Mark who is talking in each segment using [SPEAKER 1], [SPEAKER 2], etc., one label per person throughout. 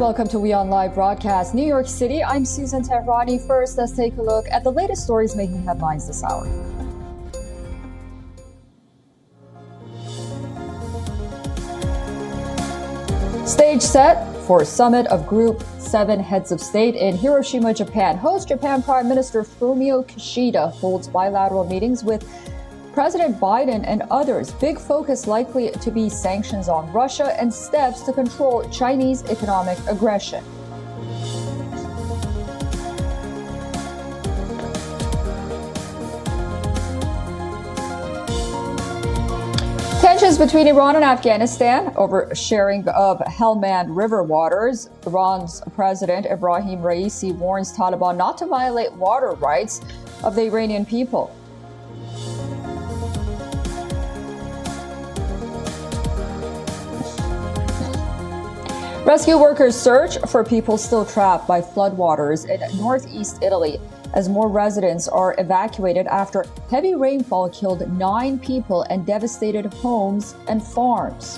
[SPEAKER 1] welcome to WION Live Broadcast, New York City. I'm Susan Tehrani. First, let's take a look at the latest stories making headlines this hour. Stage set for summit of Group 7 heads of state in Hiroshima, Japan. Host Japan Prime Minister Fumio Kishida holds bilateral meetings with President Biden and others. Big focus likely to be sanctions on Russia and steps to control Chinese economic aggression. Tensions between Iran and Afghanistan over sharing of Helmand River waters. Iran's President Ibrahim Raisi warns Taliban not to violate water rights of the Iranian people. Rescue workers search for people still trapped by floodwaters in northeast Italy as more residents are evacuated after heavy rainfall killed 9 people and devastated homes and farms.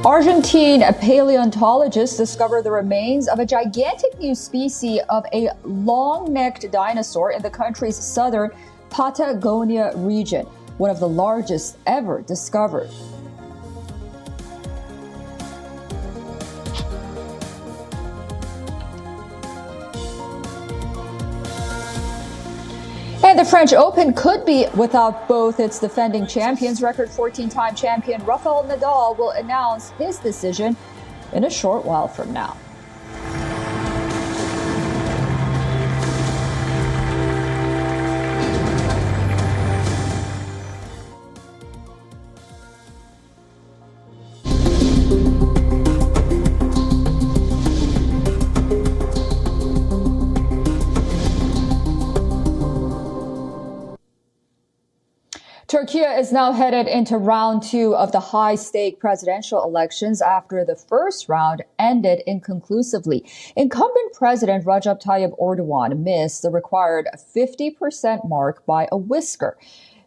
[SPEAKER 1] Argentine paleontologists discovered the remains of a gigantic new species of a long-necked dinosaur in the country's southern Patagonia region, one of the largest ever discovered. And the French Open could be without both its defending champions. Record 14-time champion Rafael Nadal will announce his decision in a short while from now. Turkiye is now headed into round 2 of the high-stake presidential elections after the first round ended inconclusively. Incumbent President Recep Tayyip Erdogan missed the required 50% mark by a whisker.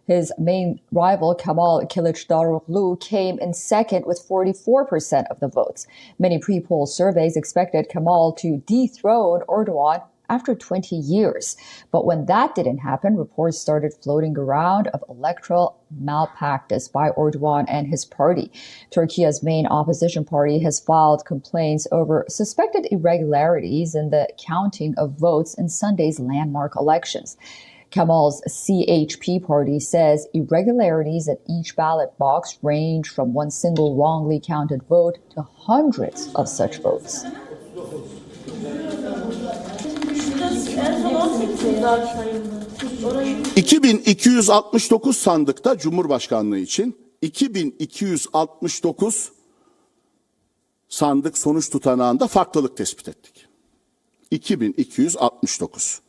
[SPEAKER 1] His main rival, Kemal Kılıçdaroğlu, came in second with 44% of the votes. Many pre-poll surveys expected Kemal to dethrone Erdogan after 20 years. But when that didn't happen, reports started floating around of electoral malpractice by Erdogan and his party. Turkiye's main opposition party has filed complaints over suspected irregularities in the counting of votes in Sunday's landmark elections. Kemal's CHP party says irregularities at each ballot box range from one single wrongly counted vote to hundreds of such votes.
[SPEAKER 2] 2269 sandıkta Cumhurbaşkanlığı için 2269 sandık sonuç tutanağında farklılık tespit ettik. 2269.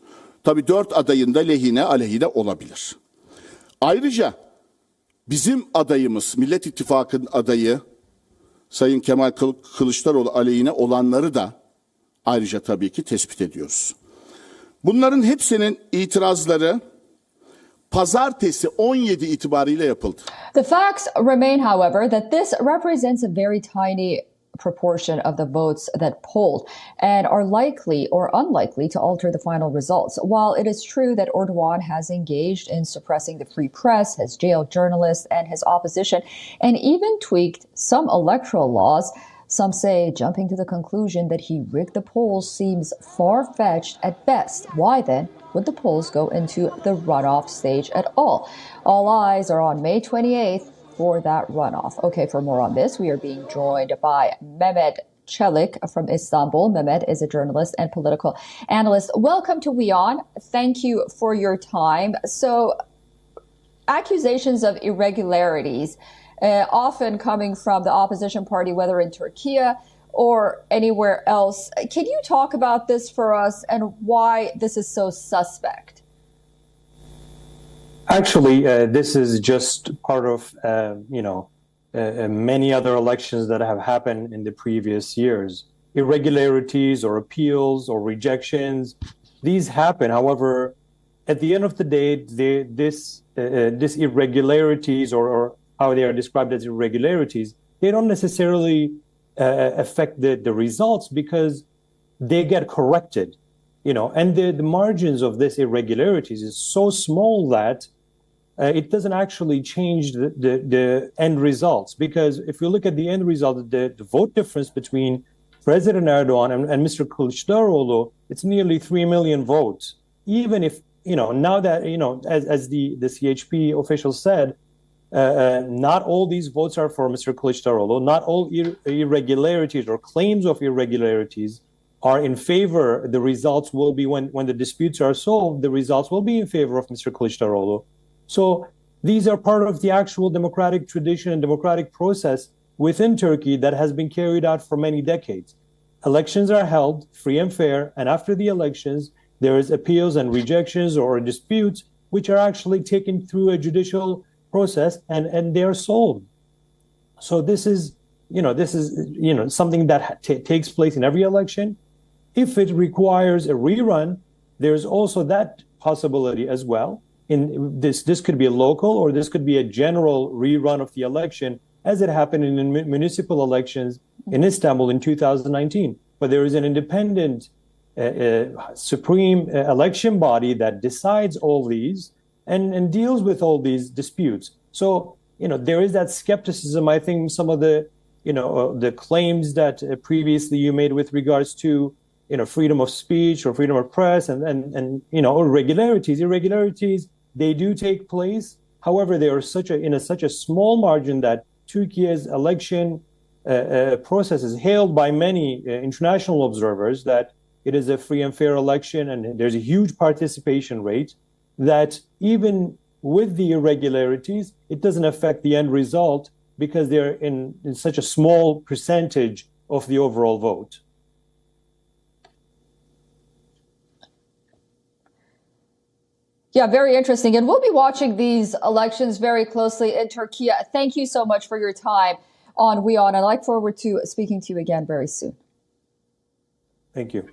[SPEAKER 2] Tabii 4 adayın da lehine aleyhine olabilir. Ayrıca bizim adayımız, Millet İttifakı'nın adayı Sayın Kemal Kılıçdaroğlu aleyhine olanları da ayrıca tabii ki tespit ediyoruz. Bunların hepsinin itirazları pazartesi 17 itibariyle yapıldı.
[SPEAKER 1] The facts remain, however, that this represents a very tiny proportion of the votes that polled and are likely or unlikely to alter the final results. While it is true that Erdogan has engaged in suppressing the free press, has jailed journalists and his opposition, and even tweaked some electoral laws, some say jumping to the conclusion that he rigged the polls seems far-fetched at best. Why then would the polls go into the runoff stage at all? All eyes are on May 28th for that runoff. Okay, for more on this, we are being joined by Mehmet Çelik from Istanbul. Mehmet is a journalist and political analyst. Welcome to WION. Thank you for your time. So, accusations of irregularities often coming from the opposition party, whether in Turkey or anywhere else. Can you talk about this for us and why this is so suspect?
[SPEAKER 3] Actually, this is just part of, many other elections that have happened in the previous years. Irregularities or appeals or rejections, these happen. However, at the end of the day, this irregularities or how they are described as irregularities, they don't necessarily affect the results because they get corrected, and the margins of this irregularities is so small that it doesn't actually change the end results. Because if you look at the end result, the vote difference between President Erdogan and Mr. Kılıçdaroğlu, it's nearly 3 million votes. Even if, now that, as the CHP official said, not all these votes are for Mr. Kılıçdaroğlu, not all irregularities or claims of irregularities are in favor. The results will be, when the disputes are solved, the results will be in favor of Mr. Kılıçdaroğlu. So these are part of the actual democratic tradition and democratic process within Turkey that has been carried out for many decades. Elections are held free and fair, and after the elections, there is appeals and rejections or disputes, which are actually taken through a judicial process and they are solved. So this is something that takes place in every election. If it requires a rerun, there's also that possibility as well. In this could be a local or this could be a general rerun of the election, as it happened in municipal elections in Istanbul in 2019. But there is an independent supreme election body that decides all these and deals with all these disputes. So, there is that skepticism. I think some of the claims that previously you made with regards to, freedom of speech or freedom of press and irregularities, they do take place. However, they are such a small margin that Turkey's election process is hailed by many international observers that it is a free and fair election, and there's a huge participation rate, that even with the irregularities, it doesn't affect the end result because they're in such a small percentage of the overall vote.
[SPEAKER 1] Yeah, very interesting. And we'll be watching these elections very closely in Turkey. Thank you so much for your time on WION. I look forward to speaking to you again very soon.
[SPEAKER 3] Thank you.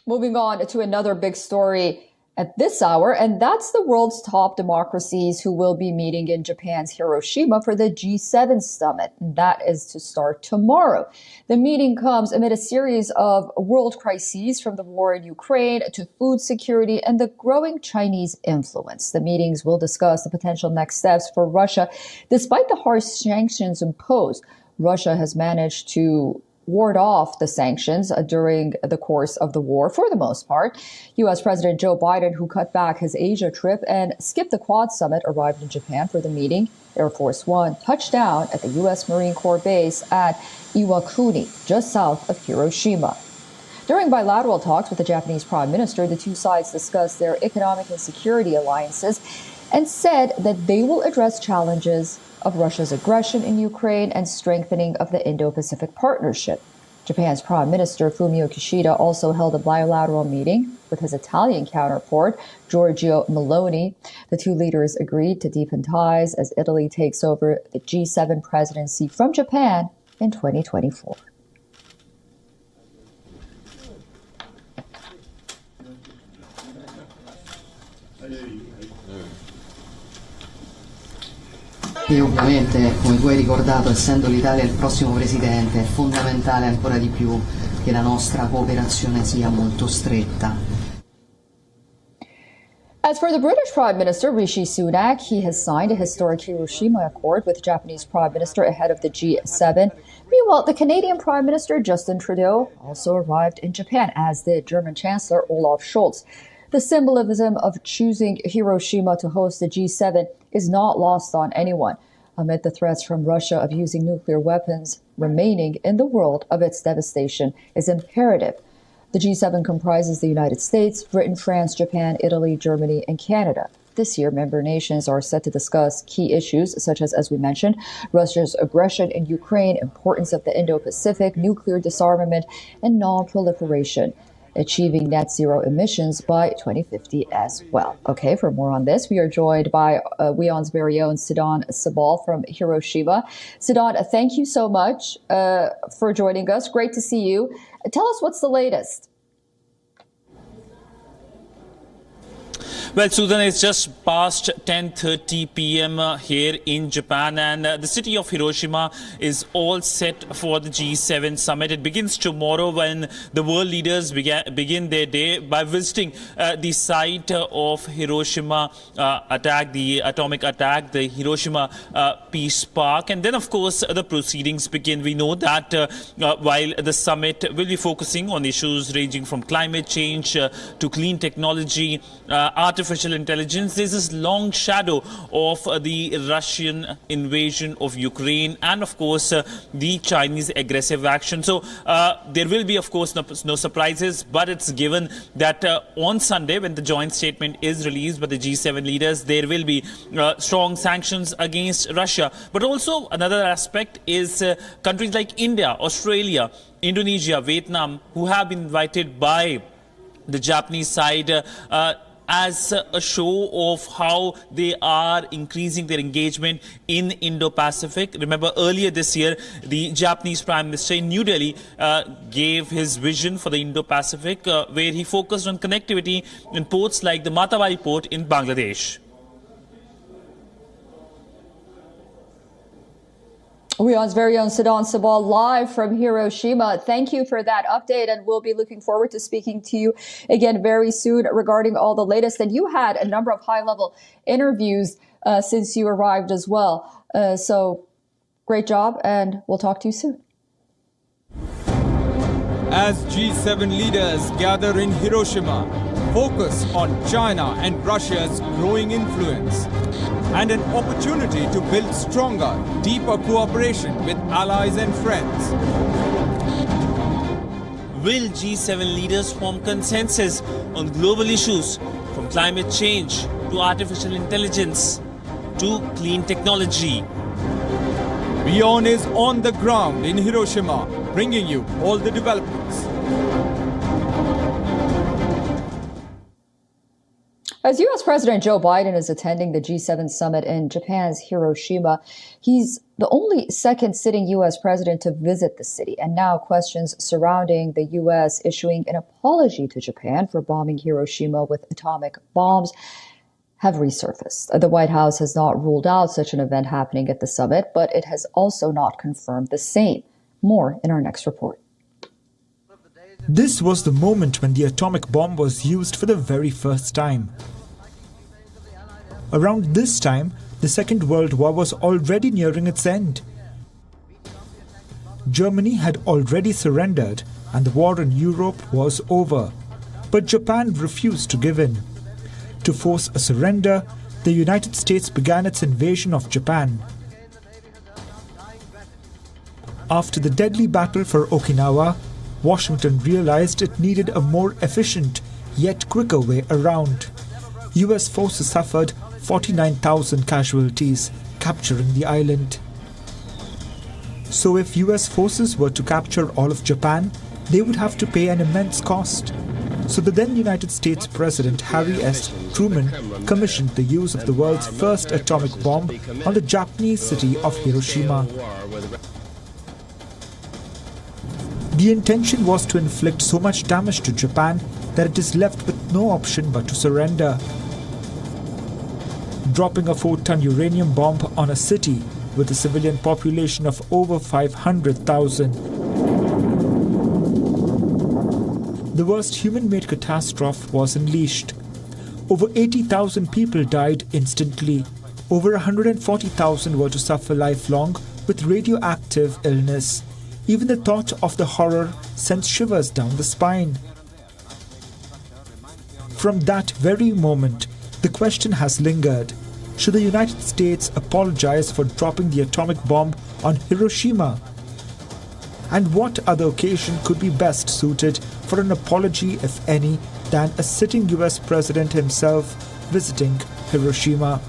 [SPEAKER 1] Moving on to another big story at this hour, and that's the world's top democracies who will be meeting in Japan's Hiroshima for the G7 summit. That is to start tomorrow. The meeting comes amid a series of world crises, from the war in Ukraine to food security and the growing Chinese influence. The meetings will discuss the potential next steps for Russia. Despite the harsh sanctions imposed, Russia has managed to ward off the sanctions during the course of the war, for the most part. U.S. President Joe Biden, who cut back his Asia trip and skipped the Quad summit, arrived in Japan for the meeting. Air Force One touched down at the U.S. Marine Corps base at Iwakuni, just south of Hiroshima. During bilateral talks with the Japanese Prime Minister, the two sides discussed their economic and security alliances and said that they will address challenges of Russia's aggression in Ukraine and strengthening of the Indo-Pacific Partnership. Japan's Prime Minister Fumio Kishida also held a bilateral meeting with his Italian counterpart, Giorgia Meloni. The two leaders agreed to deepen ties as Italy takes over the G7 presidency from Japan in 2024.
[SPEAKER 4] E ovviamente, come tu hai ricordato, essendo l'Italia il prossimo presidente, è fondamentale ancora di più che la nostra cooperazione sia molto stretta.
[SPEAKER 1] As for the British Prime Minister Rishi Sunak, he has signed a historic Hiroshima Accord with Japanese Prime Minister ahead of the G7. Meanwhile, the Canadian Prime Minister Justin Trudeau also arrived in Japan, as did German Chancellor Olaf Scholz. The symbolism of choosing Hiroshima to host the G7 is not lost on anyone, amid the threats from Russia of using nuclear weapons. Remaining in the world of its devastation is imperative. The G7 comprises the United States, Britain, France, Japan, Italy, Germany, and Canada. This year, member nations are set to discuss key issues such as we mentioned, Russia's aggression in Ukraine, importance of the Indo-Pacific, nuclear disarmament, and non-proliferation. achieving net zero emissions by 2050 as well. Okay, for more on this, we are joined by WION's very own Stallone from Hiroshima. Stallone, thank you so much for joining us. Great to see you. Tell us what's the latest.
[SPEAKER 5] Well, Susan, it's just past 10:30 p.m. Here in Japan, and the city of Hiroshima is all set for the G7 summit. It begins tomorrow when the world leaders begin their day by visiting the site of Hiroshima attack, the atomic attack, the Hiroshima Peace Park. And then, of course, the proceedings begin. We know that while the summit will be focusing on issues ranging from climate change to clean technology, artificial intelligence, there's this long shadow of the Russian invasion of Ukraine and, of course, the Chinese aggressive action. So there will be, of course, no surprises, but it's given that on Sunday, when the joint statement is released by the G7 leaders, there will be strong sanctions against Russia. But also another aspect is countries like India, Australia, Indonesia, Vietnam, who have been invited by the Japanese side as a show of how they are increasing their engagement in Indo-Pacific. Remember, earlier this year, the Japanese Prime Minister in New Delhi gave his vision for the Indo-Pacific, where he focused on connectivity in ports like the Matawai port in Bangladesh.
[SPEAKER 1] WION's very own Stallone live from Hiroshima. Thank you for that update, and we'll be looking forward to speaking to you again very soon regarding all the latest. And you had a number of high-level interviews since you arrived as well. So great job, and we'll talk to you soon.
[SPEAKER 6] As G7 leaders gather in Hiroshima, focus on China and Russia's growing influence, and an opportunity to build stronger, deeper cooperation with allies and friends.
[SPEAKER 5] Will G7 leaders form consensus on global issues, from climate change to artificial intelligence to clean technology?
[SPEAKER 6] WION is on the ground in Hiroshima, bringing you all the developments.
[SPEAKER 1] As U.S. President Joe Biden is attending the G7 summit in Japan's Hiroshima, he's the only second sitting U.S. president to visit the city. And now questions surrounding the U.S. issuing an apology to Japan for bombing Hiroshima with atomic bombs have resurfaced. The White House has not ruled out such an event happening at the summit, but it has also not confirmed the same. More in our next report.
[SPEAKER 7] This was the moment when the atomic bomb was used for the very first time. Around this time, the Second World War was already nearing its end. Germany had already surrendered and the war in Europe was over. But Japan refused to give in. To force a surrender, the United States began its invasion of Japan. After the deadly battle for Okinawa, Washington realized it needed a more efficient, yet quicker way around. US forces suffered 49,000 casualties, capturing the island. So if US forces were to capture all of Japan, they would have to pay an immense cost. So the then United States President Harry S. Truman commissioned the use of the world's first atomic bomb on the Japanese city of Hiroshima. The intention was to inflict so much damage to Japan that it is left with no option but to surrender. Dropping a 4-ton uranium bomb on a city with a civilian population of over 500,000. The worst human-made catastrophe was unleashed. Over 80,000 people died instantly. Over 140,000 were to suffer lifelong with radioactive illness. Even the thought of the horror sends shivers down the spine. From that very moment, the question has lingered. Should the United States apologize for dropping the atomic bomb on Hiroshima? And what other occasion could be best suited for an apology, if any, than a sitting US president himself visiting Hiroshima?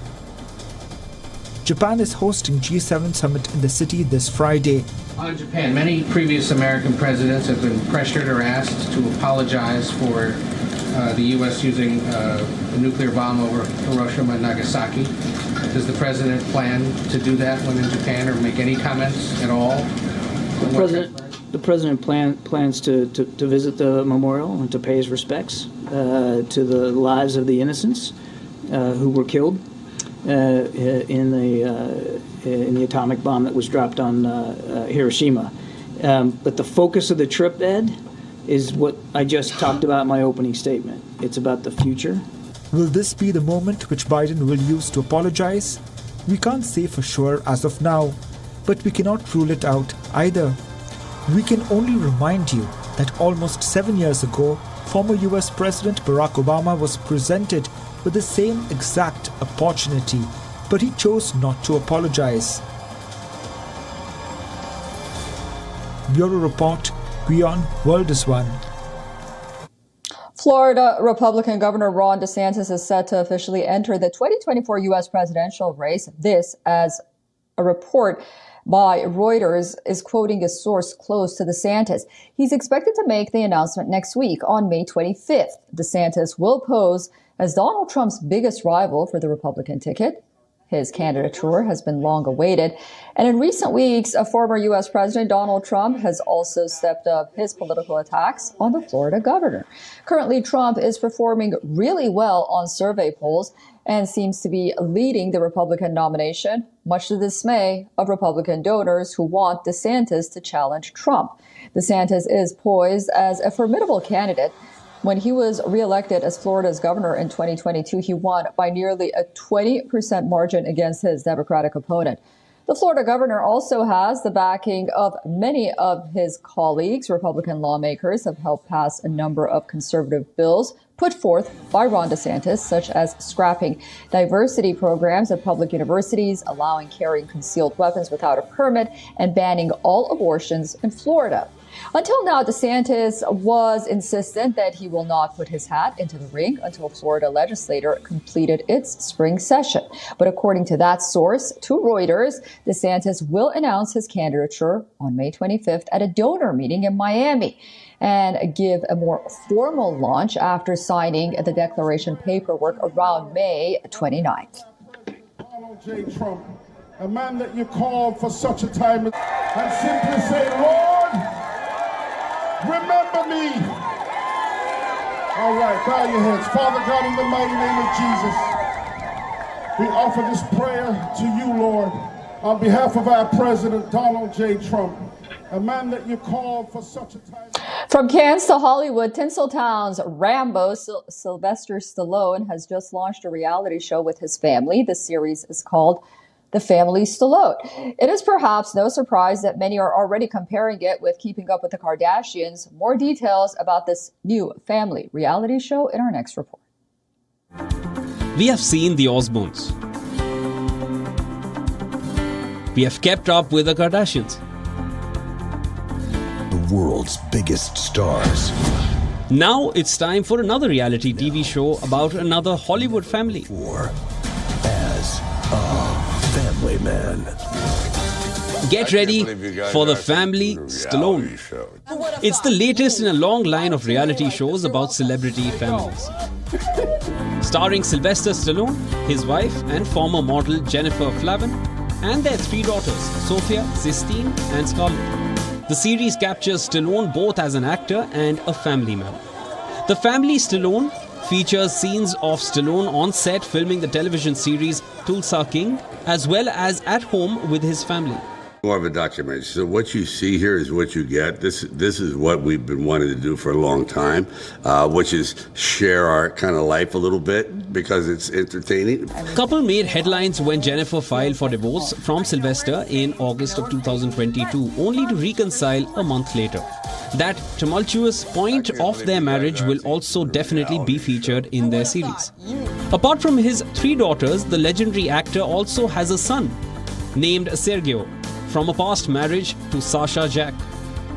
[SPEAKER 7] Japan is hosting G7 summit in the city this Friday.
[SPEAKER 8] On Japan, many previous American presidents have been pressured or asked to apologize for the U.S. using a nuclear bomb over Hiroshima and Nagasaki. Does the president plan to do that when in Japan, or make any comments at all?
[SPEAKER 9] The president plans to visit the memorial and to pay his respects to the lives of the innocents who were killed in the atomic bomb that was dropped on Hiroshima. But the focus of the trip, Ed, is what I just talked about in my opening statement. It's about the future.
[SPEAKER 7] Will this be the moment which Biden will use to apologize? We can't say for sure as of now, but we cannot rule it out either. We can only remind you that almost 7 years ago, former US President Barack Obama was presented with the same exact opportunity, but he chose not to apologize. Bureau Report, WION World is One.
[SPEAKER 1] Florida Republican Governor Ron DeSantis is set to officially enter the 2024 U.S. presidential race. This, as a report by Reuters is quoting a source close to DeSantis. He's expected to make the announcement next week on May 25th. DeSantis will pose as Donald Trump's biggest rival for the Republican ticket. His candidature has been long awaited. And in recent weeks, a former U.S. President Donald Trump has also stepped up his political attacks on the Florida governor. Currently, Trump is performing really well on survey polls and seems to be leading the Republican nomination, much to the dismay of Republican donors who want DeSantis to challenge Trump. DeSantis is poised as a formidable candidate. When he was reelected as Florida's governor in 2022, he won by nearly a 20% margin against his Democratic opponent. The Florida governor also has the backing of many of his colleagues. Republican lawmakers have helped pass a number of conservative bills put forth by Ron DeSantis, such as scrapping diversity programs at public universities, allowing carrying concealed weapons without a permit, and banning all abortions in Florida. Until now, DeSantis was insistent that he will not put his hat into the ring until Florida legislature completed its spring session. But according to that source to Reuters, DeSantis will announce his candidature on May 25th at a donor meeting in Miami and give a more formal launch after signing the declaration paperwork around May 29th.
[SPEAKER 10] Donald J. Trump, a man that you called for such a time, and simply say, Lord, remember me. All right, bow your heads. Father God, in the mighty name of Jesus, we offer this prayer to you, Lord, on behalf of our president, Donald J. Trump, a man that you called for such a time.
[SPEAKER 1] From Cannes to Hollywood, Tinseltown's Rambo, Sylvester Stallone, has just launched a reality show with his family. The series is called The Family Stallone. It is perhaps no surprise that many are already comparing it with Keeping Up with the Kardashians. More details about this new family reality show in our next report.
[SPEAKER 11] We have seen the Osbournes. We have kept up with the Kardashians.
[SPEAKER 12] The world's biggest stars.
[SPEAKER 11] Now it's time for another reality TV show about another Hollywood family.
[SPEAKER 12] Or as a family man.
[SPEAKER 11] Get ready for The Family Stallone. It's the latest in a long line of reality shows about celebrity families. Starring Sylvester Stallone, his wife and former model Jennifer Flavin, and their three daughters, Sophia, Sistine and Scarlett. The series captures Stallone both as an actor and a family man. The Family Stallone features scenes of Stallone on set filming the television series Tulsa King, as well as at home with his family.
[SPEAKER 13] More of a documentary. So what you see here is what you get. This is what we've been wanting to do for a long time, which is share our kind of life a little bit because it's entertaining.
[SPEAKER 11] Couple made headlines when Jennifer filed for divorce from Sylvester in August of 2022, only to reconcile a month later. That tumultuous point of their marriage will also definitely be featured in their series. Apart from his three daughters, the legendary actor also has a son named Sergio, from a past marriage to Sasha Jack.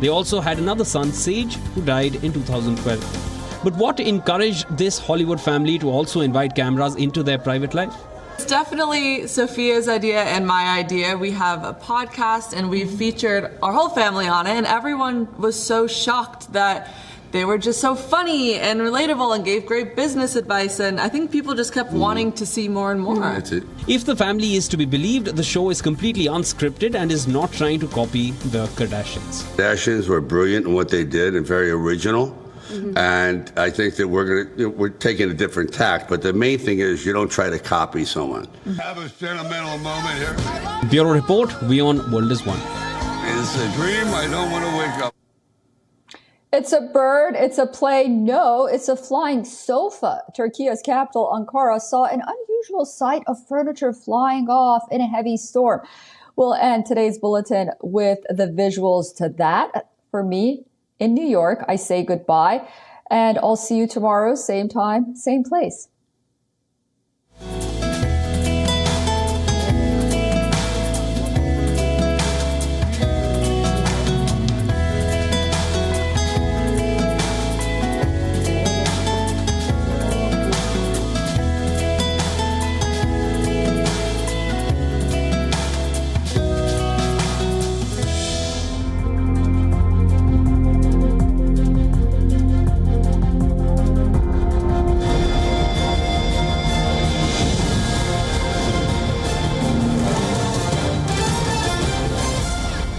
[SPEAKER 11] They also had another son, Sage, who died in 2012. But what encouraged this Hollywood family to also invite cameras into their private life?
[SPEAKER 14] It's definitely Sophia's idea and my idea. We have a podcast and we've featured our whole family on it, and everyone was so shocked that they were just so funny and relatable and gave great business advice, and I think people just kept wanting to see more and more.
[SPEAKER 13] That's it.
[SPEAKER 11] If the family is to be believed, the show is completely unscripted and is not trying to copy the Kardashians.
[SPEAKER 13] Kardashians were brilliant in what they did and very original. And I think that we're taking a different tack, but the main thing is you don't try to copy someone.
[SPEAKER 15] Have a sentimental moment here.
[SPEAKER 11] Bureau Report, WION World is One.
[SPEAKER 15] It's a dream I don't want to wake up.
[SPEAKER 1] It's a bird, it's a plane, no, it's a flying sofa. Turkiye's capital, Ankara, saw an unusual sight of furniture flying off in a heavy storm. We'll end today's bulletin with the visuals to that. For me, in New York, I say goodbye, and I'll see you tomorrow, same time, same place.